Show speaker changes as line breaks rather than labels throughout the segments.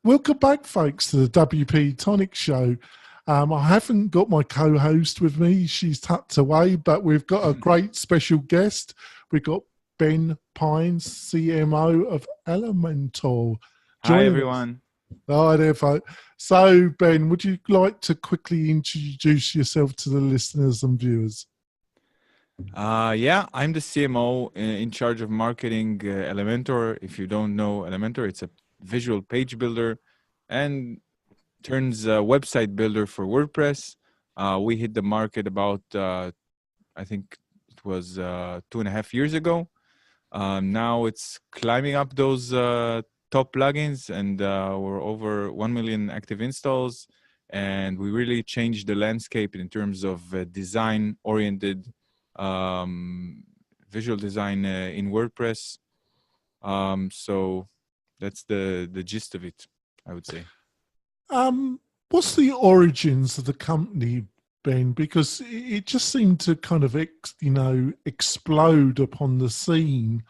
Welcome back, folks, to the WP-Tonic show. I haven't got my co-host with me. She's tucked away, but we've got a great special guest. We've got Ben Pines, CMO of Elementor.
Hi, everyone.
Hi there, folks. So, Ben, would you like to quickly introduce yourself to the listeners and viewers?
Yeah, I'm the CMO in charge of marketing Elementor. If you don't know Elementor, it's a visual page builder and turns a website builder for WordPress. We hit the market about, I think it was 2.5 years ago. Now it's climbing up those top plugins, and we're over 1 million active installs. And we really changed the landscape in terms of design-oriented visual design in WordPress. So that's the gist of it, I would say.
What's the origins of the company, Ben? Because it just seemed to kind of explode upon the scene,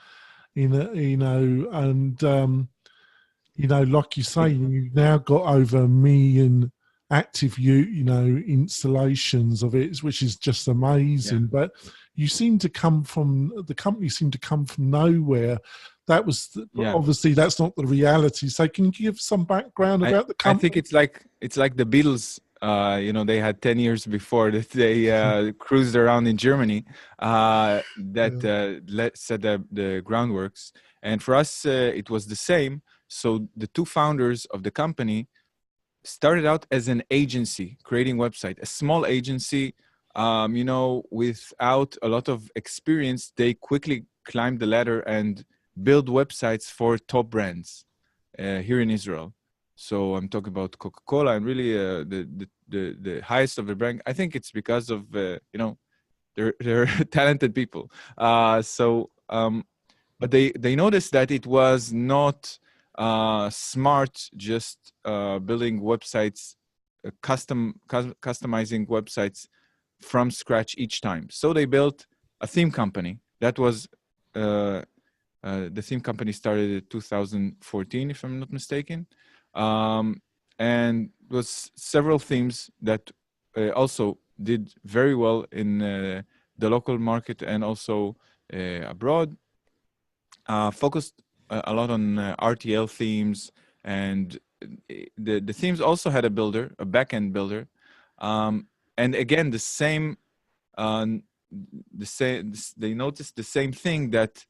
and like you say, you've now got over 1 million active installations of it, which is just amazing. Yeah. But you seem to come from, the company seemed to come from nowhere. That was obviously that's not the reality. So can you give some background about the company?
I think it's like the Beatles. They had 10 years before that they cruised around in Germany that set the groundworks. And for us, it was the same. So the two founders of the company started out as an agency, creating website, a small agency, without a lot of experience. They quickly climbed the ladder and build websites for top brands here in Israel. So I'm talking about Coca-Cola and really the highest of the brand. I think it's because of they're talented people. But they noticed that it was not smart just building websites, customizing websites from scratch each time. So they built a theme company. That was the theme company started in 2014, if I'm not mistaken. And it was several themes that also did very well in the local market and also abroad. Focused a lot on RTL themes, and the themes also had a builder, a backend builder. And again, they noticed the same thing, that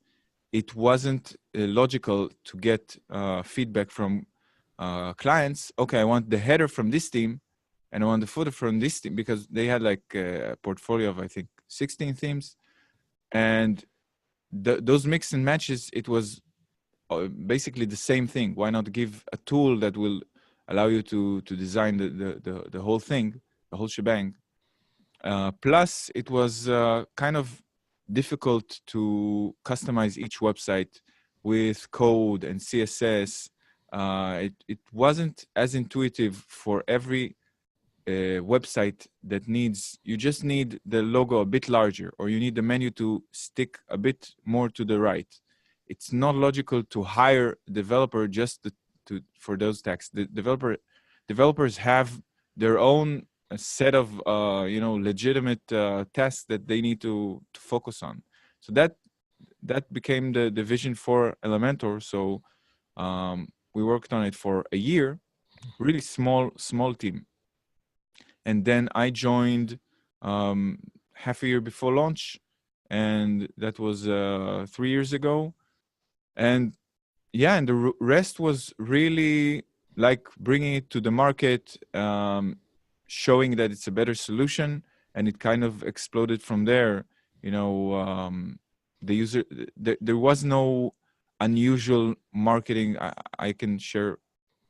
it wasn't logical to get feedback from clients. Okay, I want the header from this theme and I want the footer from this theme, because they had like a portfolio of, I think, 16 themes. And those mix and matches, it was basically the same thing. Why not give a tool that will allow you to design the whole thing, the whole shebang? Plus, it was kind of difficult to customize each website with code and CSS. It wasn't as intuitive for every website that needs, you just need the logo a bit larger, or you need the menu to stick a bit more to the right. It's not logical to hire a developer just for those tasks. The developers have their own set of legitimate tasks that they need to focus on. So that became the vision for Elementor. So we worked on it for a year, really small team. And then I joined half a year before launch, and that was 3 years ago. And and the rest was really like bringing it to the market, showing that it's a better solution, and it kind of exploded from there. The user, there was no unusual marketing I can share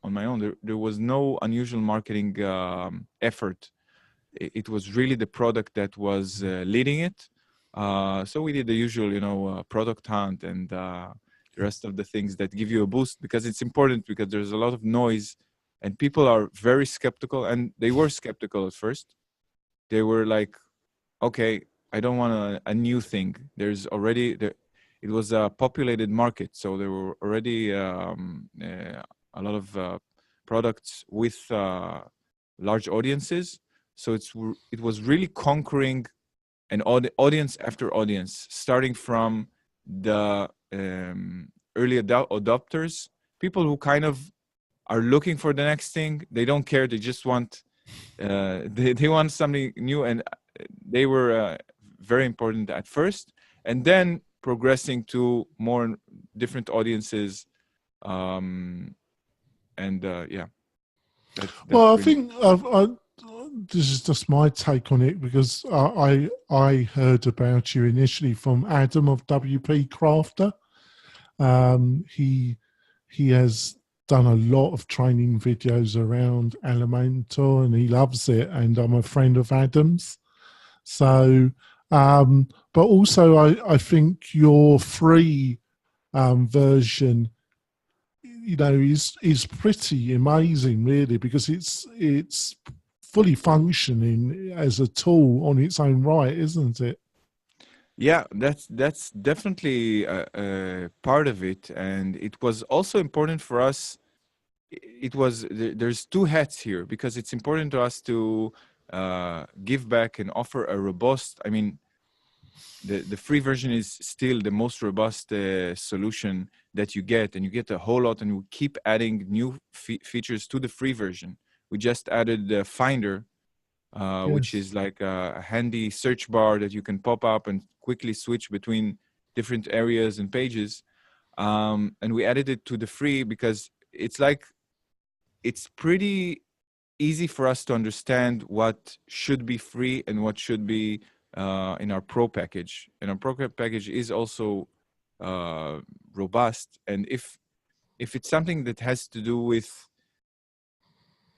on my own. There was no unusual marketing effort. It was really the product that was leading it. So we did the usual, product hunt and the rest of the things that give you a boost, because it's important, because there's a lot of noise and people are very skeptical, and they were skeptical at first. They were like, okay, I don't want a new thing. There's already, it was a populated market. So there were already a lot of products with large audiences. So it was really conquering an audience after audience, starting from the early adopters, people who kind of are looking for the next thing. They don't care. They just want they want something new, and they were very important at first, and then progressing to more different audiences. And yeah, that's
Well, I
really
think this is just my take on it, because I heard about you initially from Adam of WP Crafter. He has done a lot of training videos around Elementor, and he loves it. And I'm a friend of Adam's. So, but also I think your free version, is pretty amazing, really, because it's fully functioning as a tool on its own right, isn't it?
Yeah, that's definitely a part of it, and it was also important for us. It was there's two hats here, because it's important to us to give back and offer a robust. I mean, the free version is still the most robust solution that you get, and you get a whole lot, and we keep adding new features to the free version. We just added the Finder, which
Yes.
is like a handy search bar that you can pop up and quickly switch between different areas and pages. And we added it to the free because it's pretty easy for us to understand what should be free and what should be in our pro package. And our pro package is also robust. And if it's something that has to do with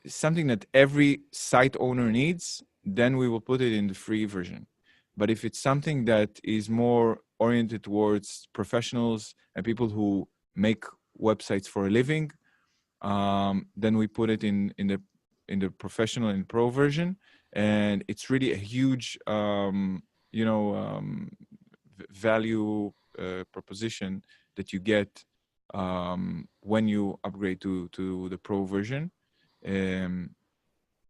something that every site owner needs, then we will put it in the free version. But if it's something that is more oriented towards professionals and people who make websites for a living, then we put it in the professional and pro version. And it's really a huge value proposition that you get when you upgrade to the pro version.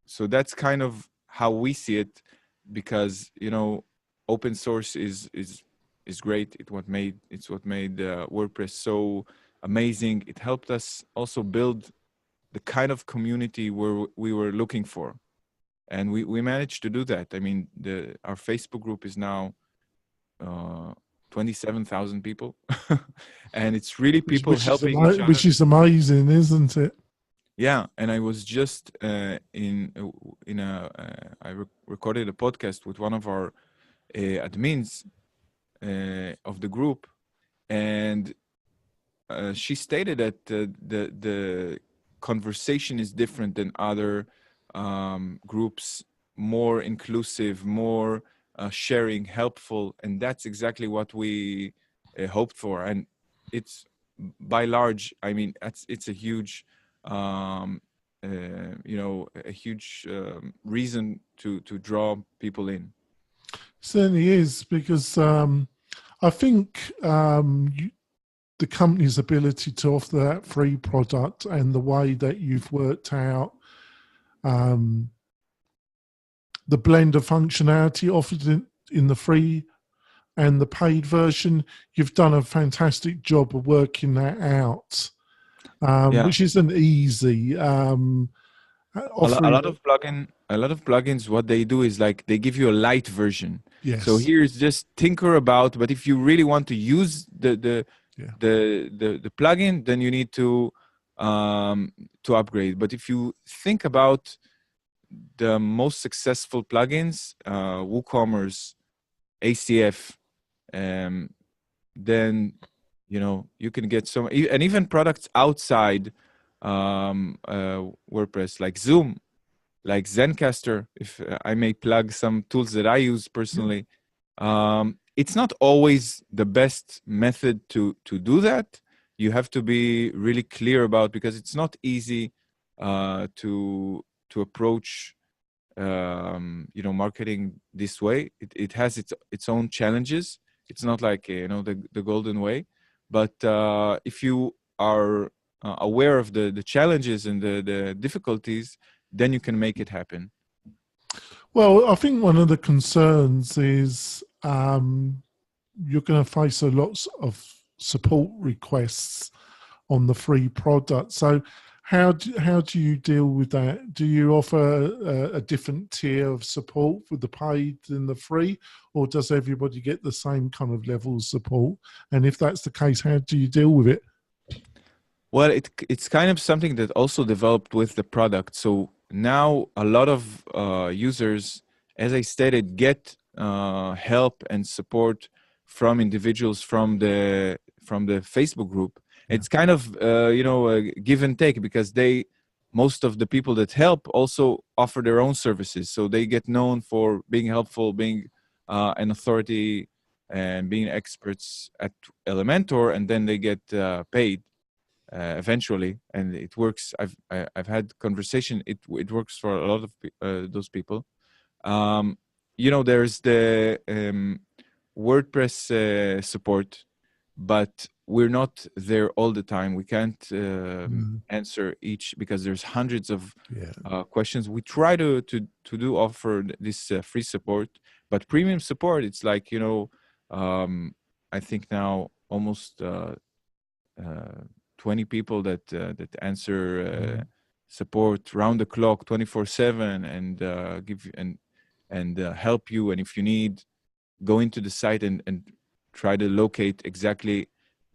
So that's kind of how we see it, because open source is great. It's what made WordPress so amazing. It helped us also build the kind of community where we were looking for, and we managed to do that. I mean, our Facebook group is now 27,000 people, and it's really people helping each other.
Which is amazing, isn't it?
Yeah, and I was just I recorded a podcast with one of our admins of the group, and she stated that the conversation is different than other groups, more inclusive, more sharing, helpful, and that's exactly what we hoped for. And it's by large, I mean, it's a huge a huge reason to draw people in.
Certainly is, because I think the company's ability to offer that free product and the way that you've worked out the blend of functionality offered in the free and the paid version, you've done a fantastic job of working that out, which isn't easy.
A lot of plugins, what they do is like they give you a light version.
Yes.
So here's just tinker about, but if you really want to use the plugin, then you need to upgrade. But if you think about the most successful plugins, WooCommerce, ACF, then you can get some, and even products outside WordPress, like Zoom, like Zencaster, if I may plug some tools that I use personally. It's not always the best method to do that. You have to be really clear about, because it's not easy to approach marketing this way. It has its own challenges. It's not like the golden way. But if you are aware of the challenges and the difficulties, then you can make it happen.
Well, I think one of the concerns is you're going to face a lots of support requests on the free product. So how do you deal with that? Do you offer a different tier of support with the paid and the free, or does everybody get the same kind of level of support? And if that's the case, how do you deal with it?
Well, it's kind of something that also developed with the product. So now a lot of users, as I stated, get help and support from individuals from the Facebook group. Yeah. It's kind of a give and take, because most of the people that help also offer their own services. So they get known for being helpful, being an authority, and being experts at Elementor, and then they get paid eventually, and it works. I've had conversation. It works for a lot of those people. There's the WordPress support, but we're not there all the time. We can't answer each, because there's hundreds of questions. We try to offer this free support, but premium support, it's like I think now almost 20 people that answer support round the clock, 24/7, and give you and help you. And if you need, go into the site and try to locate exactly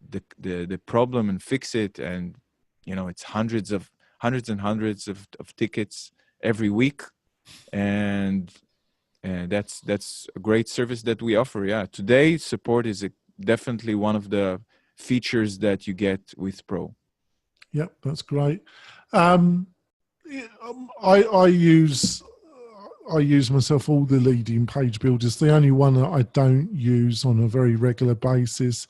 the problem and fix it. And it's hundreds and hundreds of tickets every week, and that's a great service that we offer. Yeah, today support is definitely one of the features that you get with Pro.
Yep, that's great. I use myself all the leading page builders. The only one that I don't use on a very regular basis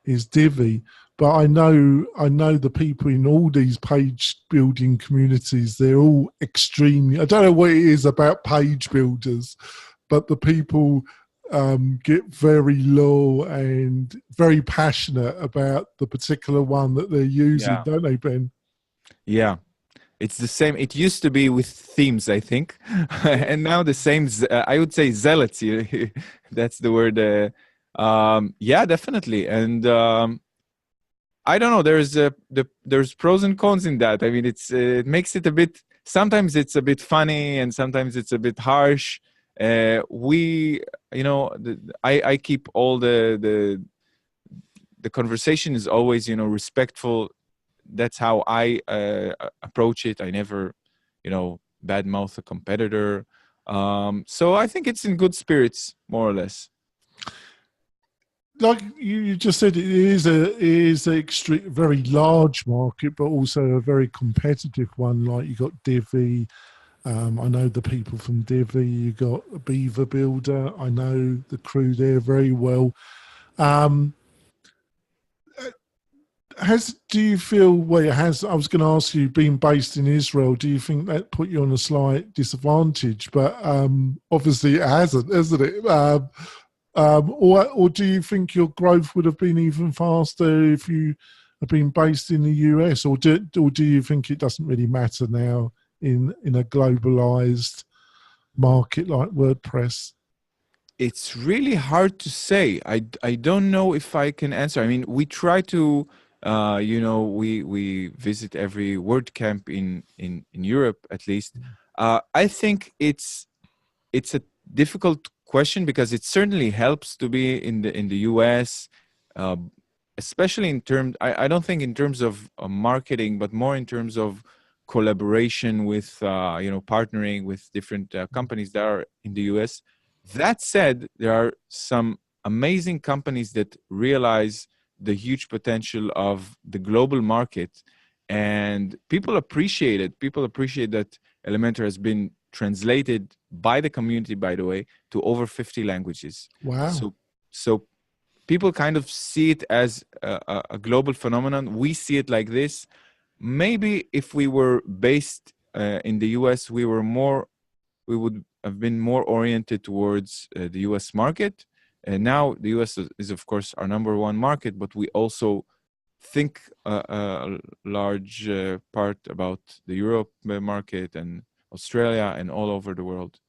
is Divi. But I know the people in all these page building communities, they're all extremely, I don't know what it is about page builders, but the people get very low and very passionate about the particular one that they're using, don't they, Ben?
Yeah, it's the same. It used to be with themes, I think, and now the same. I would say zealots. That's the word. Yeah, definitely. And I don't know. There's pros and cons in that. I mean, it makes it a bit. Sometimes it's a bit funny, and sometimes it's a bit harsh. I keep all the conversation is always respectful. That's how I approach it. I never badmouth a competitor. So I think it's in good spirits, more or less.
Like you just said, it is an extreme, very large market, but also a very competitive one. Like you got Divi. I know the people from Divi. You got Beaver Builder. I know the crew there very well. Do you feel? Well, it has. I was going to ask you, being based in Israel, do you think that put you on a slight disadvantage? But obviously, it hasn't, hasn't it? Or do you think your growth would have been even faster if you had been based in the US? Or do you think it doesn't really matter now in a globalized market like WordPress?
It's really hard to say. I don't know if I can answer. I mean, we try to, we visit every WordCamp in Europe, at least. I think it's a difficult question, because it certainly helps to be in the US, especially in terms. I don't think in terms of marketing, but more in terms of collaboration with partnering with different companies that are in the US. That said, there are some amazing companies that realize the huge potential of the global market, and people appreciate it. People appreciate that Elementor has been translated by the community, by the way, to over 50 languages.
Wow.
So people kind of see it as a global phenomenon. We see it like this. Maybe if we were based in the US, we would have been more oriented towards the US market. And now the US is, of course, our number one market, but we also think a large part about the Europe market and Australia and all over the world.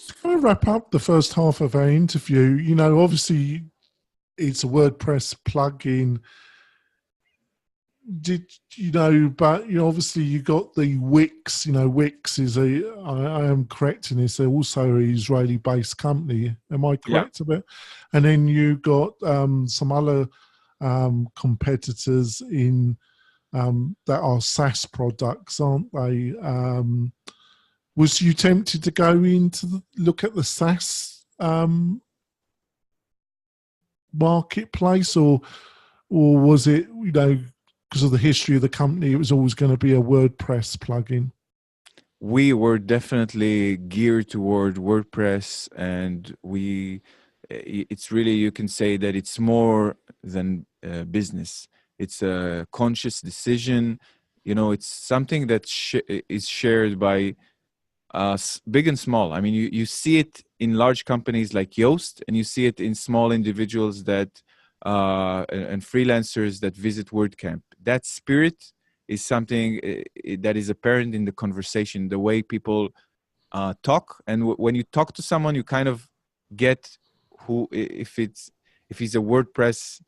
To kind of wrap up the first half of our interview, you know, obviously it's a WordPress plugin. Did you know? But you know, obviously you got the Wix. You know, Wix is I am correct in this. They're also an Israeli-based company. Am I correct about? And then you got some other competitors in that are SaaS products, aren't they? Was you tempted to go into look at the SaaS marketplace, or was it, you know, because of the history of the company, it was always going to be a WordPress plugin?
We were definitely geared toward WordPress, and it's really, you can say that it's more than business. It's a conscious decision. You know, it's something that is shared by big and small. I mean, you see it in large companies like Yoast, and you see it in small individuals that and freelancers that visit WordCamp. That spirit is something that is apparent in the conversation, the way people talk. And when you talk to someone, you kind of get who, if he's a WordPress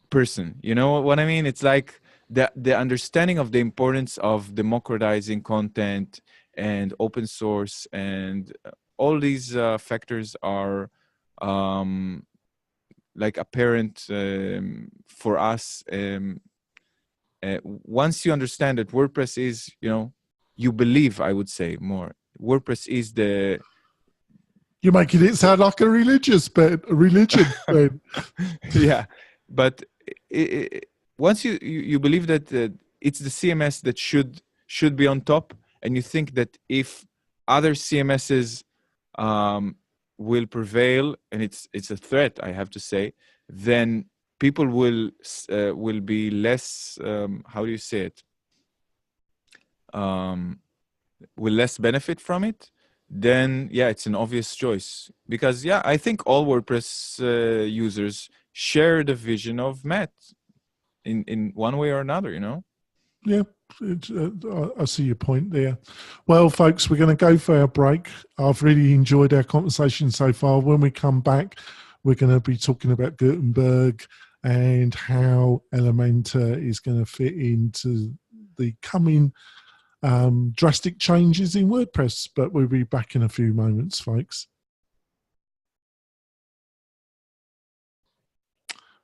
person. You know what I mean? It's like the understanding of the importance of democratizing content and open source, and all these factors are like apparent for us. Once you understand that WordPress is, you know, you believe, I would say more, WordPress is the...
You're making it sound like a religion.
Yeah, but once you believe that it's the CMS that should be on top, and you think that if other CMSs will prevail, and it's a threat, I have to say, then people will be less, how do you say it, will less benefit from it, then yeah, it's an obvious choice. Because yeah, I think all WordPress users share the vision of Matt in one way or another, you know?
Yeah, I see your point there. Well, folks, we're going to go for our break. I've really enjoyed our conversation so far. When we come back, we're going to be talking about Gutenberg and how Elementor is going to fit into the coming drastic changes in WordPress. But we'll be back in a few moments, folks.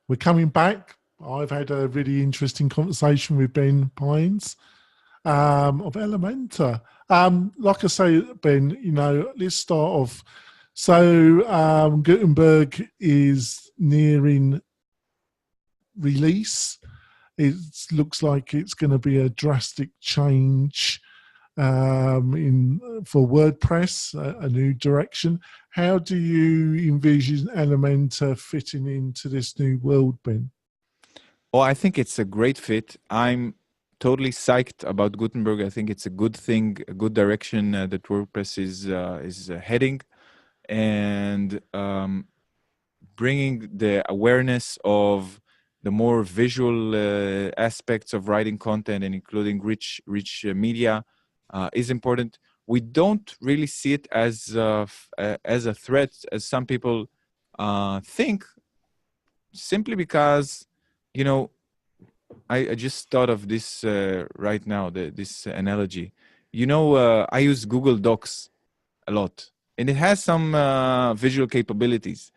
We're coming back. I've had a really interesting conversation with Ben Pines of Elementor. Like I say, Ben, you know, let's start off. So Gutenberg is nearing release. It looks like it's going to be a drastic change for WordPress, a new direction. How do you envision Elementor fitting into this new world, Ben?
Oh, I think it's a great fit. I'm totally psyched about Gutenberg. I think it's a good thing, a good direction that WordPress is heading, and bringing the awareness of the more visual aspects of writing content, and including rich media is important. We don't really see it as a threat, as some people think, simply because, you know, I just thought of this right now, this analogy. You know, I use Google Docs a lot, and it has some visual capabilities.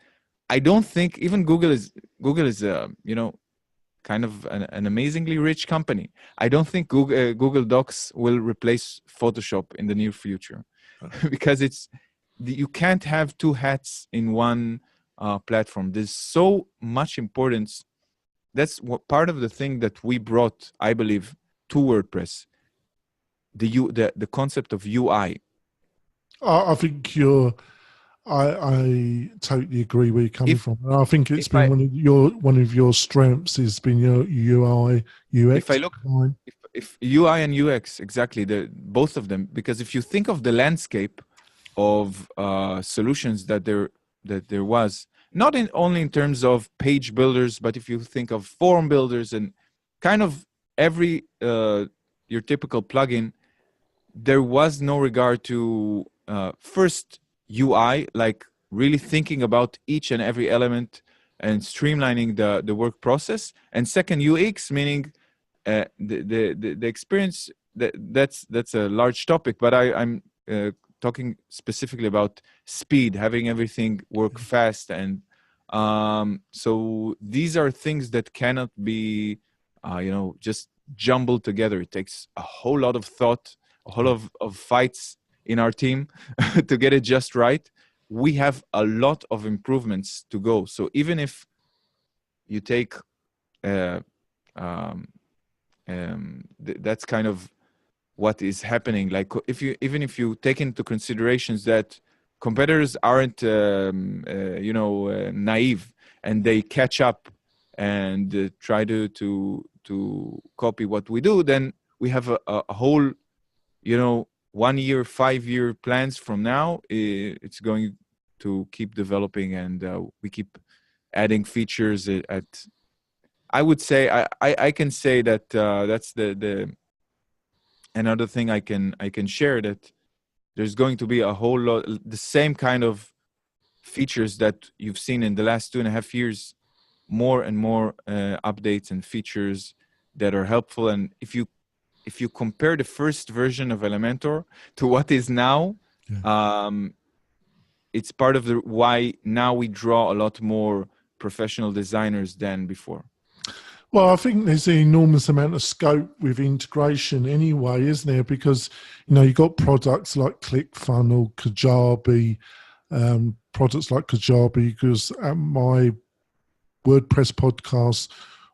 I don't think even Google is you know, kind of an amazingly rich company. I don't think Google Docs will replace Photoshop in the near future, because you can't have two hats in one platform. There's so much importance. That's what part of the thing that we brought, I believe, to WordPress. The concept of UI.
I think I totally agree where you're coming from. I think it's been one of your strengths has been your UI UX.
If I look, if UI and UX, exactly, both of them, because if you think of the landscape of solutions that there was, not only in terms of page builders, but if you think of form builders and kind of every your typical plugin, there was no regard to first UI, like really thinking about each and every element and streamlining the work process, and second UX, meaning the experience. That's a large topic, but I'm talking specifically about speed, having everything work fast, and so these are things that cannot be just jumbled together. It takes a whole lot of thought, a whole lot of fights in our team to get it just right. We have a lot of improvements to go. So even if you take that's kind of what is happening. Like even if you take into considerations that competitors aren't naive, and they catch up and try to copy what we do, then we have a whole 1 year, 5 year plans from now. It's going to keep developing, and we keep adding features at I would say I can say that that's the another thing I can share, that there's going to be a whole lot the same kind of features that you've seen in the last 2.5 years, more and more updates and features that are helpful. And if you compare the first version of Elementor to what is now, it's part of the why now we draw a lot more professional designers than before.
Well, I think there's an enormous amount of scope with integration anyway, isn't there? Because, you've got products like ClickFunnels, Kajabi, products like Kajabi, because at my WordPress podcast,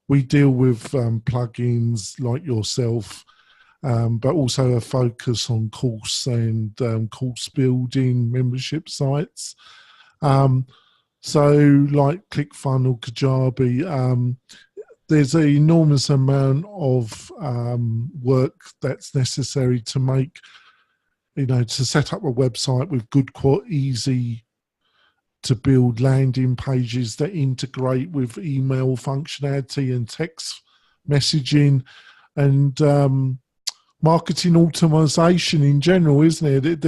we deal with plugins like yourself, but also a focus on course and course building membership sites. So like ClickFunnels, Kajabi, there's an enormous amount of work that's necessary to make, to set up a website with good quality, easy to build landing pages that integrate with email functionality and text messaging and marketing automation in general, isn't it?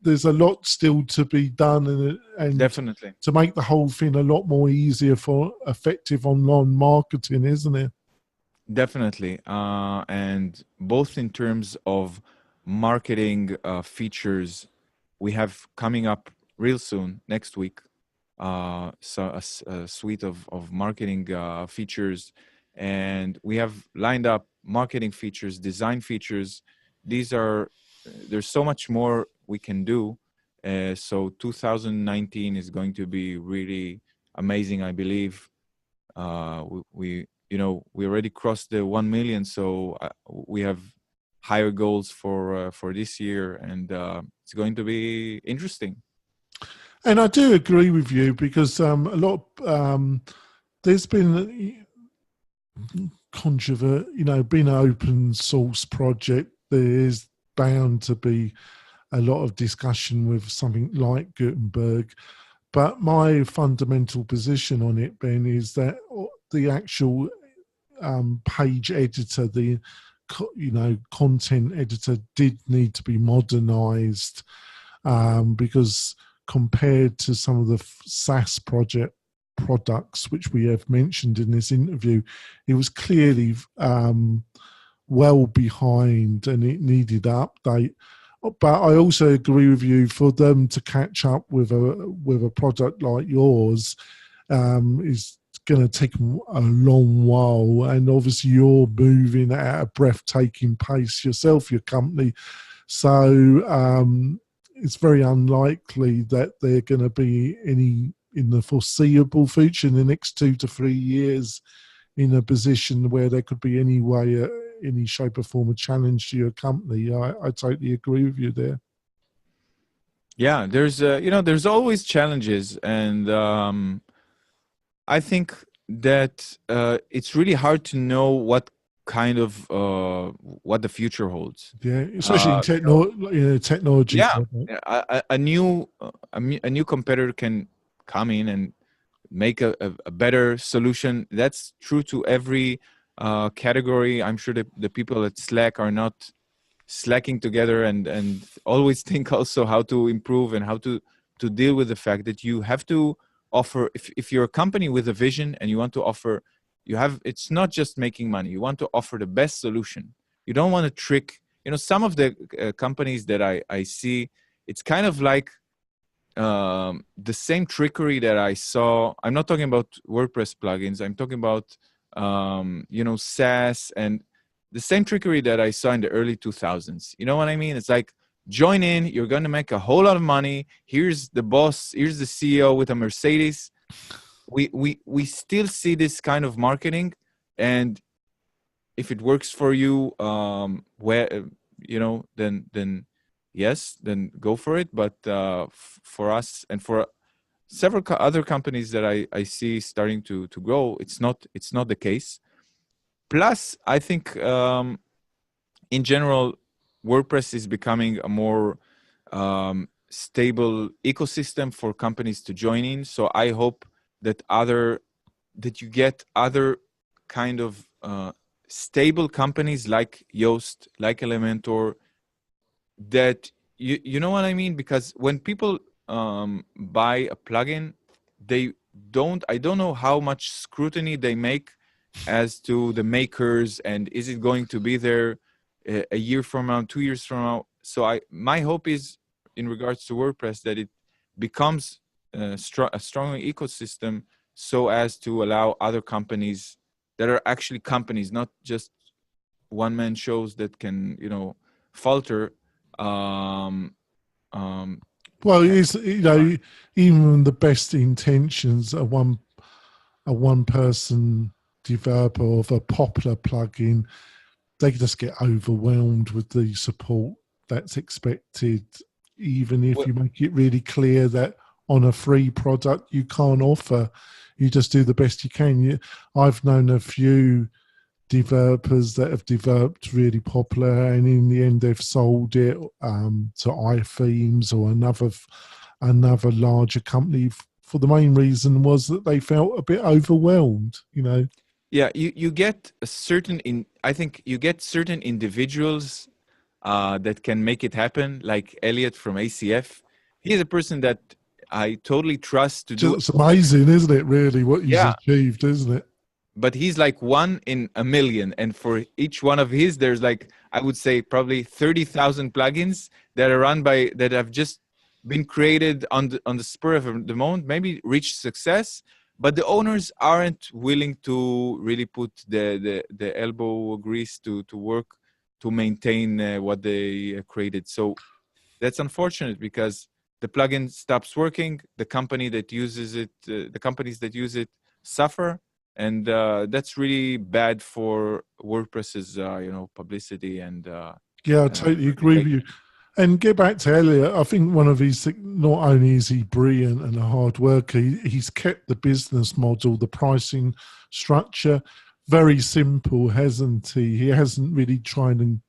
There's a lot still to be done, and
definitely
to make the whole thing a lot more easier for effective online marketing, isn't it?
Definitely, and both in terms of marketing features, we have coming up real soon next week, so a suite of marketing features, and we have lined up marketing features, design features. There's so much more we can do. So 2019 is going to be really amazing, I believe. We already crossed the 1 million, so we have higher goals for this year, and it's going to be interesting.
And I do agree with you, because a lot there's been controversy, being an open source project, there is bound to be a lot of discussion with something like Gutenberg. But my fundamental position on it, Ben, is that the actual page editor, the content editor, did need to be modernized, because compared to some of the SaaS products which we have mentioned in this interview, it was clearly well behind and it needed an update. But I also agree with you, for them to catch up with a product like yours is going to take a long while. And obviously you're moving at a breathtaking pace yourself, your company. So it's very unlikely that they're going to be any in the foreseeable future, in the next 2 to 3 years, in a position where there could be any way, any shape or form, a challenge to your company. I totally agree with you there.
Yeah, there's always challenges, and I think that it's really hard to know what kind of what the future holds.
Yeah, especially in technology.
Yeah, a new competitor can come in and make a better solution. That's true to every category. I'm sure that the people at Slack are not slacking together and always think also how to improve and how to deal with the fact that you have to offer, if you're a company with a vision and you want to offer, it's not just making money. You want to offer the best solution. You don't want to trick, some of the companies that I see, it's kind of like the same trickery that I saw. I'm not talking about WordPress plugins. I'm talking about, SaaS and the same trickery that I saw in the early 2000s. You know what I mean? It's like, join in, you're going to make a whole lot of money. Here's the boss, here's the CEO with a Mercedes. We still see this kind of marketing, and if it works for you, then yes, then go for it. But for us and for several other companies that I see starting to grow, it's not the case. Plus, I think in general, WordPress is becoming a more stable ecosystem for companies to join in. So I hope that you get other kind of stable companies like Yoast, like Elementor, that you know what I mean? Because when people buy a plugin, I don't know how much scrutiny they make as to the makers, and is it going to be there a year from now, 2 years from now. So my hope is, in regards to WordPress, that it becomes a stronger ecosystem, so as to allow other companies that are actually companies, not just one-man shows that can, falter.
Well, it's, even the best intentions of one person developer of a popular plugin, they just get overwhelmed with the support that's expected, even if you make it really clear that on a free product you can't offer. You just do the best you can. I've known a few developers that have developed really popular, and in the end they've sold it to iThemes or another larger company. For the main reason was that they felt a bit overwhelmed,
Yeah, you get I think you get certain individuals that can make it happen, like Elliot from ACF. He's a person that I totally trust to do.
It's amazing, isn't it, really, what he's achieved, isn't it?
But he's like 1 in a million. And for each one of his, there's like, I would say probably 30,000 plugins that are that have just been created on the spur of the moment, maybe reached success, but the owners aren't willing to really put the elbow grease to work to maintain what they created. So that's unfortunate, because the plugin stops working. The companies that use it suffer, and that's really bad for WordPress's publicity and.
Yeah, I totally agree with you. And get back to Elliot, I think one of his, not only is he brilliant and a hard worker, he's kept the business model, the pricing structure, very simple, hasn't he? He hasn't really tried and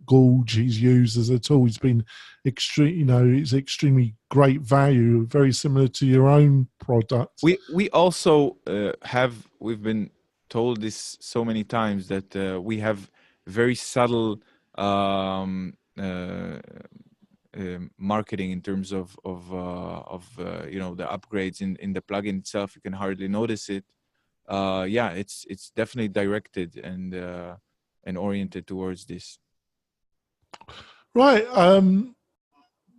gorge his users at all. He's been it's extremely great value, very similar to your own product.
We also we've been told this so many times, that we have very subtle marketing in terms of the upgrades in the plugin itself. You can hardly notice it. It's definitely directed and oriented towards this.
Right.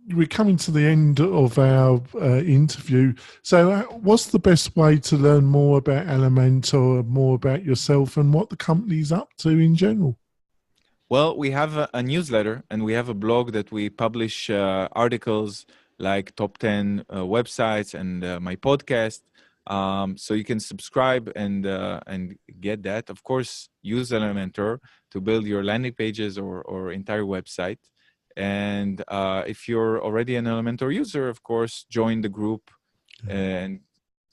We're coming to the end of our interview. So what's the best way to learn more about Elementor, more about yourself, and what the company's up to in general?
Well, we have a newsletter, and we have a blog that we publish articles like top 10 websites and my podcast. So you can subscribe and get that. Of course, use Elementor to build your landing pages or entire website. And if you're already an Elementor user, of course, join the group and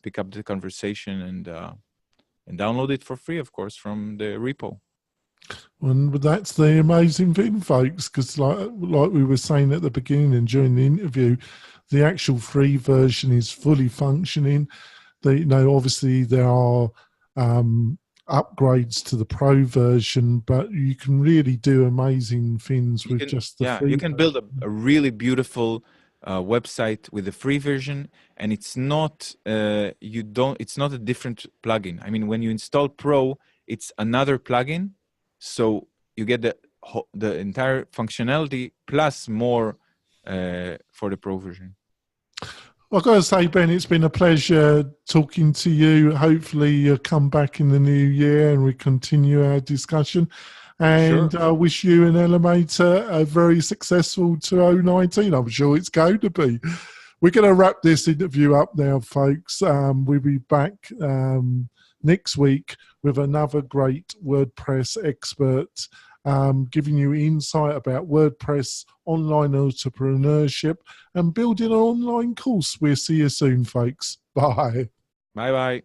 pick up the conversation and download it for free, of course, from the repo.
And that's the amazing thing, folks, because like we were saying at the beginning and during the interview, the actual free version is fully functioning. Obviously there are upgrades to the pro version, but you can really do amazing things with just the free
you can build a really beautiful website with the free version, and it's not it's not a different plugin. I mean, when you install Pro, it's another plugin, so you get the entire functionality plus more for the Pro version.
I've got to say, Ben, it's been a pleasure talking to you. Hopefully you'll come back in the new year and we continue our discussion. And I wish you and Elementor a very successful 2019. I'm sure it's going to be. We're going to wrap this interview up now, folks. We'll be back next week with another great WordPress expert giving you insight about WordPress, online entrepreneurship, and building an online course. We'll see you soon, folks. Bye.
Bye-bye.